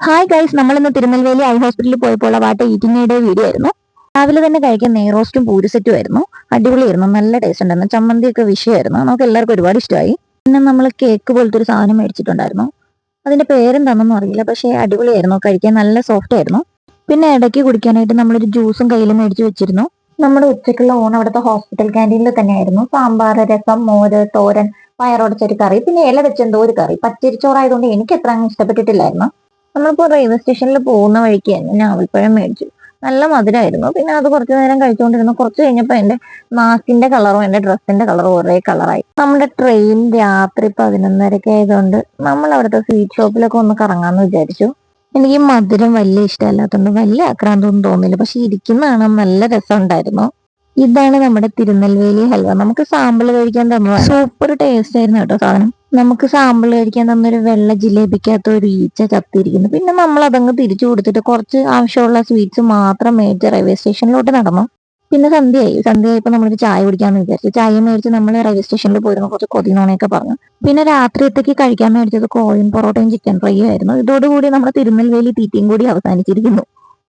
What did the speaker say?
Hi guys, നമ്മളിന്ന് Tirunelveli I ഹോസ്പിറ്റലിൽ പോയപ്പോൾ വാട്ട ഈറ്റിംഗ് വീഡിയോ ആയിരുന്നു. രാവിലെ തന്നെ കഴിക്കാൻ നെയ്റോസ്റ്റും പൂരിസെറ്റും ആയിരുന്നു. അടിപൊളിയായിരുന്നു, നല്ല ടേസ്റ്റ് ഉണ്ടായിരുന്നു. ചമ്മന്തിയൊക്കെ വിഷയമായിരുന്നു, നമുക്ക് എല്ലാവർക്കും ഒരുപാട് ഇഷ്ടമായി. പിന്നെ നമ്മൾ കേക്ക് പോലത്തെ ഒരു സാധനം മേടിച്ചിട്ടുണ്ടായിരുന്നു. അതിന്റെ പേരെന്താണെന്നൊന്നും അറിയില്ല, പക്ഷേ അടിപൊളിയായിരുന്നു, കഴിക്കാൻ നല്ല സോഫ്റ്റ് ആയിരുന്നു. പിന്നെ ഇടയ്ക്ക് കുടിക്കാനായിട്ട് നമ്മളൊരു ജ്യൂസും കയ്യിൽ മേടിച്ച് വെച്ചിരുന്നു. നമ്മുടെ ഉച്ചയ്ക്കുള്ള ഊണ് അവിടുത്തെ ഹോസ്പിറ്റൽ ക്യാൻറ്റീനിൽ തന്നെയായിരുന്നു. സാമ്പാർ, രസം, മോര്, തോരൻ, പയറുടച്ചൊരു കറി, പിന്നെ ഇല വെച്ചെന്തോ ഒരു കറി. പച്ചരിച്ചോറായതുകൊണ്ട് എനിക്ക് എത്ര അങ്ങ് ഇഷ്ടപ്പെട്ടിട്ടില്ലായിരുന്നു. നമ്മളിപ്പോ റെയിൽവേ സ്റ്റേഷനിൽ പോകുന്ന വഴിക്ക് തന്നെ ഞാവൽപ്പഴം മേടിച്ചു. നല്ല മധുരമായിരുന്നു. പിന്നെ അത് കുറച്ചു നേരം കഴിച്ചുകൊണ്ടിരുന്നു. കുറച്ച് കഴിഞ്ഞപ്പോൾ എന്റെ മാസ്കിന്റെ കളറും എന്റെ ഡ്രസ്സിന്റെ കളറും ഒരേ കളറായി. നമ്മുടെ ട്രെയിൻ രാത്രി 11:30 ആയതുകൊണ്ട് നമ്മൾ അവിടുത്തെ സ്വീറ്റ് ഷോപ്പിലൊക്കെ ഒന്ന് കറങ്ങാന്ന് വിചാരിച്ചു. എനിക്ക് മധുരം വലിയ ഇഷ്ടമല്ലാത്തതുകൊണ്ട് വലിയ ആക്രാന്തമൊന്നും തോന്നില്ല, പക്ഷെ ഇരിക്കുന്ന കാണാൻ നല്ല രസമുണ്ടായിരുന്നു. ഇതാണ് നമ്മുടെ തിരുനെൽവേലി ഹൽവ. നമുക്ക് സാമ്പിൾ കഴിക്കാൻ തന്നതാണ്. സൂപ്പർ ടേസ്റ്റ് ആയിരുന്നു കേട്ടോ സാധനം. നമുക്ക് സാമ്പിൾ കഴിക്കാൻ തന്നൊരു വെള്ള ജിലേബിക്കകത്ത് ഒരു ഈച്ച ചത്തിരിക്കുന്നു. പിന്നെ നമ്മൾ അതങ്ങ് തിരിച്ചു കൊടുത്തിട്ട് കുറച്ച് ആവശ്യമുള്ള സ്വീറ്റ്സ് മാത്രം മേടിച്ച് റെയിൽവേ സ്റ്റേഷനിലോട്ട് നടന്നു. പിന്നെ സന്ധ്യയായപ്പോൾ നമ്മളൊരു ചായ കുടിക്കാന്ന് വിചാരിച്ചു. ചായ മേടിച്ച് നമ്മൾ റെയിൽവേ സ്റ്റേഷനിൽ പോയിരുന്നു. കുറച്ച് കൊതിനോണയൊക്കെ പറഞ്ഞു. പിന്നെ രാത്രിയത്തേക്ക് കഴിക്കാൻ മേടിച്ചത് കോഴിയും പൊറോട്ടയും ചിക്കൻ ഫ്രൈയും ആയിരുന്നു. ഇതോടുകൂടി നമ്മുടെ തിരുനെൽവേലി തീറ്റയും കൂടി അവസാനിച്ചിരിക്കുന്നു.